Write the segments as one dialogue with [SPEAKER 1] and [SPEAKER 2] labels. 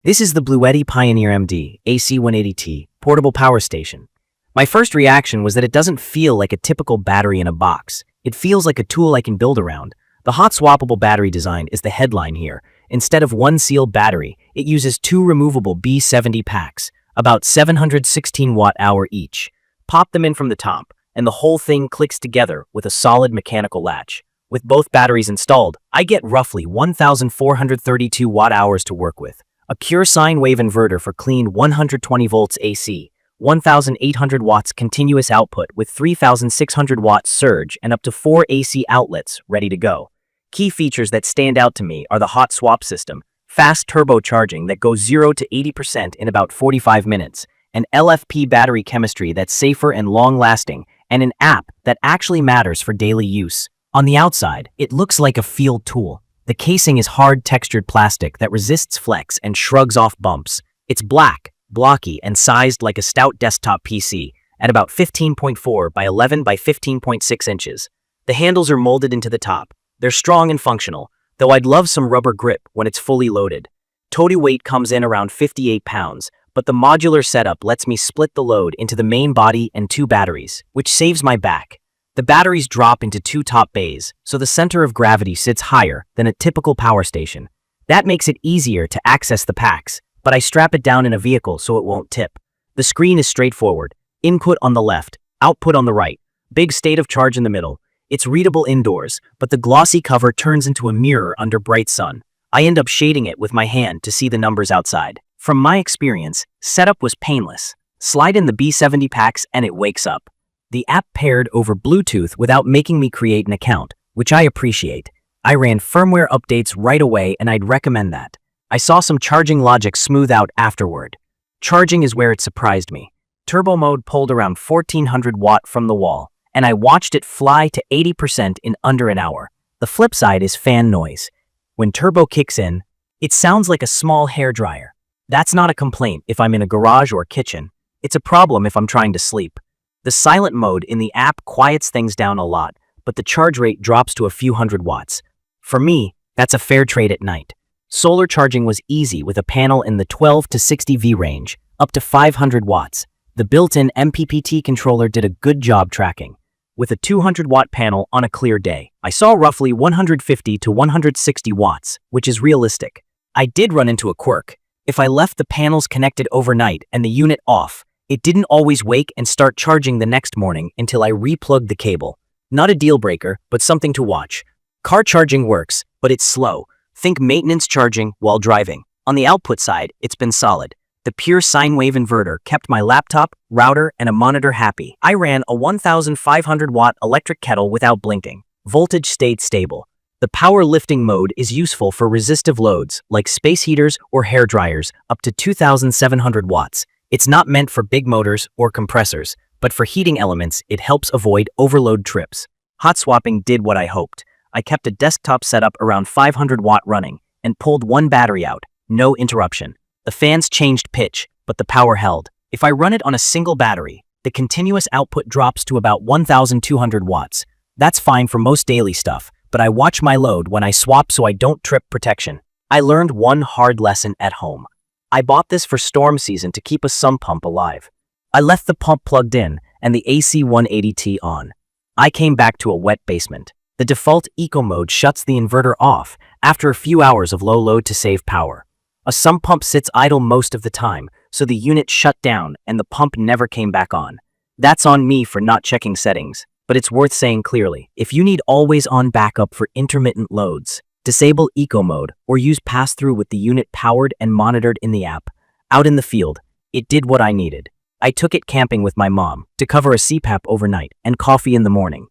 [SPEAKER 1] This is the BLUETTI Pioneer MD AC180T portable power station. My first reaction was that it doesn't feel like a typical battery in a box. It feels like a tool I can build around. The hot-swappable battery design is the headline here. Instead of one sealed battery, it uses two removable B70 packs, about 716 watt-hour each. Pop them in from the top, and the whole thing clicks together with a solid mechanical latch. With both batteries installed, I get roughly 1,432 watt-hours to work with. A pure sine wave inverter for clean 120 volts AC, 1,800 watts continuous output with 3,600 watts surge and up to 4 AC outlets ready to go. Key features that stand out to me are the hot swap system, fast turbocharging that goes 0 to 80% in about 45 minutes, an LFP battery chemistry that's safer and long-lasting, and an app that actually matters for daily use. On the outside, it looks like a field tool. The casing is hard textured plastic that resists flex and shrugs off bumps. It's black, blocky, and sized like a stout desktop PC at about 15.4 by 11 by 15.6 inches. The handles are molded into the top. They're strong and functional, though I'd love some rubber grip when it's fully loaded. Total weight comes in around 58 pounds, but the modular setup lets me split the load into the main body and two batteries, which saves my back. The batteries drop into two top bays, so the center of gravity sits higher than a typical power station. That makes it easier to access the packs, but I strap it down in a vehicle so it won't tip. The screen is straightforward. Input on the left, output on the right. Big state of charge in the middle. It's readable indoors, but the glossy cover turns into a mirror under bright sun. I end up shading it with my hand to see the numbers outside. From my experience, setup was painless. Slide in the B70 packs and it wakes up. The app paired over Bluetooth without making me create an account, which I appreciate. I ran firmware updates right away and I'd recommend that. I saw some charging logic smooth out afterward. Charging is where it surprised me. Turbo mode pulled around 1400 watt from the wall, and I watched it fly to 80% in under an hour. The flip side is fan noise. When turbo kicks in, it sounds like a small hairdryer. That's not a complaint if I'm in a garage or kitchen. It's a problem if I'm trying to sleep. The silent mode in the app quiets things down a lot, but the charge rate drops to a few hundred watts. For me, that's a fair trade at night. Solar charging was easy with a panel in the 12 to 60 V range, up to 500 watts. The built-in MPPT controller did a good job tracking. With a 200-watt panel on a clear day, I saw roughly 150 to 160 watts, which is realistic. I did run into a quirk. If I left the panels connected overnight and the unit off, it didn't always wake and start charging the next morning until I replugged the cable. Not a deal breaker, but something to watch. Car charging works, but it's slow. Think maintenance charging while driving. On the output side, it's been solid. The pure sine wave inverter kept my laptop, router, and a monitor happy. I ran a 1,500 watt electric kettle without blinking. Voltage stayed stable. The power lifting mode is useful for resistive loads like space heaters or hair dryers up to 2,700 watts. It's not meant for big motors or compressors, but for heating elements, it helps avoid overload trips. Hot swapping did what I hoped. I kept a desktop setup around 500 watt running and pulled one battery out, no interruption. The fans changed pitch, but the power held. If I run it on a single battery, the continuous output drops to about 1,200 watts. That's fine for most daily stuff, but I watch my load when I swap so I don't trip protection. I learned one hard lesson at home. I bought this for storm season to keep a sump pump alive. I left the pump plugged in and the AC180T on. I came back to a wet basement. The default eco mode shuts the inverter off after a few hours of low load to save power. A sump pump sits idle most of the time, so the unit shut down and the pump never came back on. That's on me for not checking settings, but it's worth saying clearly. If you need always-on backup for intermittent loads, disable eco mode or use pass-through with the unit powered and monitored in the app. Out in the field, it did what I needed. I took it camping with my mom to cover a CPAP overnight and coffee in the morning.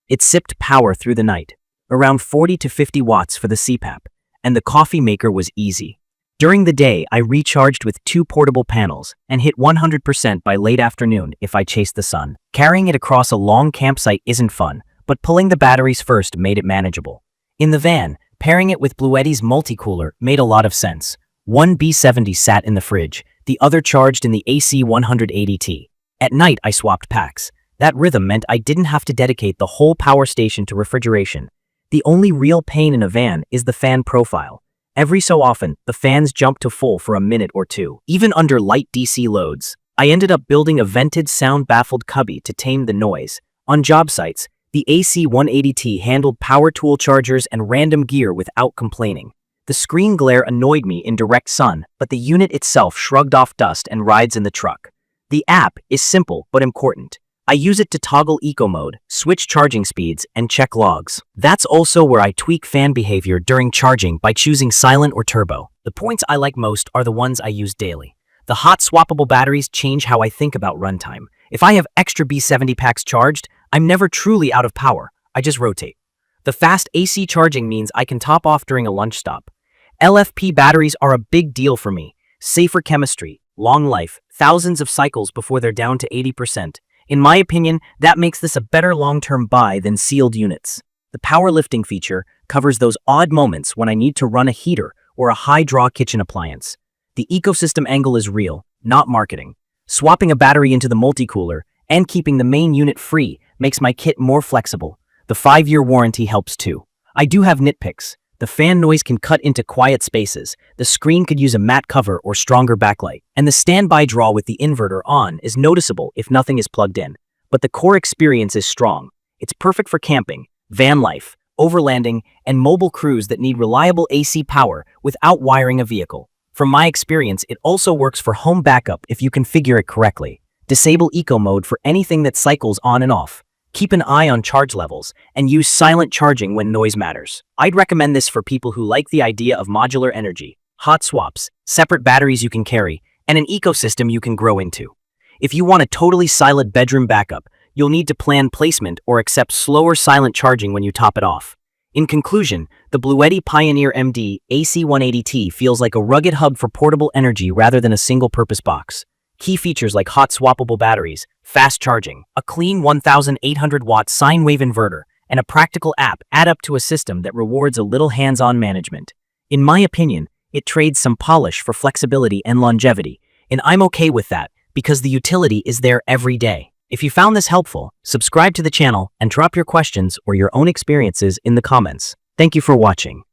[SPEAKER 1] It sipped power through the night, around 40 to 50 watts for the CPAP, and the coffee maker was easy. During the day, I recharged with two portable panels and hit 100% by late afternoon if I chased the sun. Carrying it across a long campsite isn't fun, but pulling the batteries first made it manageable. In the van, pairing it with BLUETTI's multi-cooler made a lot of sense. One B70 sat in the fridge, the other charged in the AC180T. At night, I swapped packs. That rhythm meant I didn't have to dedicate the whole power station to refrigeration. The only real pain in a van is the fan profile. Every so often, the fans jump to full for a minute or two, even under light DC loads. I ended up building a vented sound-baffled cubby to tame the noise. On job sites, the AC180T handled power tool chargers and random gear without complaining. The screen glare annoyed me in direct sun, but the unit itself shrugged off dust and rides in the truck. The app is simple but important. I use it to toggle eco mode, switch charging speeds, and check logs. That's also where I tweak fan behavior during charging by choosing silent or turbo. The points I like most are the ones I use daily. The hot-swappable batteries change how I think about runtime. If I have extra B70 packs charged, I'm never truly out of power. I just rotate. The fast AC charging means I can top off during a lunch stop. LFP batteries are a big deal for me. Safer chemistry, long life, thousands of cycles before they're down to 80%. In my opinion, that makes this a better long-term buy than sealed units. The power lifting feature covers those odd moments when I need to run a heater or a high-draw kitchen appliance. The ecosystem angle is real, not marketing. Swapping a battery into the multi-cooler and keeping the main unit free makes my kit more flexible. The 5-year warranty helps too. I do have nitpicks. The fan noise can cut into quiet spaces, the screen could use a matte cover or stronger backlight, and the standby draw with the inverter on is noticeable if nothing is plugged in. But the core experience is strong. It's perfect for camping, van life, overlanding, and mobile crews that need reliable AC power without wiring a vehicle. From my experience, it also works for home backup if you configure it correctly. Disable eco mode for anything that cycles on and off. Keep an eye on charge levels, and use silent charging when noise matters. I'd recommend this for people who like the idea of modular energy, hot swaps, separate batteries you can carry, and an ecosystem you can grow into. If you want a totally silent bedroom backup, you'll need to plan placement or accept slower silent charging when you top it off. In conclusion, the BLUETTI Pioneer MD AC180T feels like a rugged hub for portable energy rather than a single-purpose box. Key features like hot-swappable batteries, fast charging, a clean 1,800-watt sine wave inverter, and a practical app add up to a system that rewards a little hands-on management. In my opinion, it trades some polish for flexibility and longevity, and I'm okay with that because the utility is there every day. If you found this helpful, subscribe to the channel and drop your questions or your own experiences in the comments. Thank you for watching.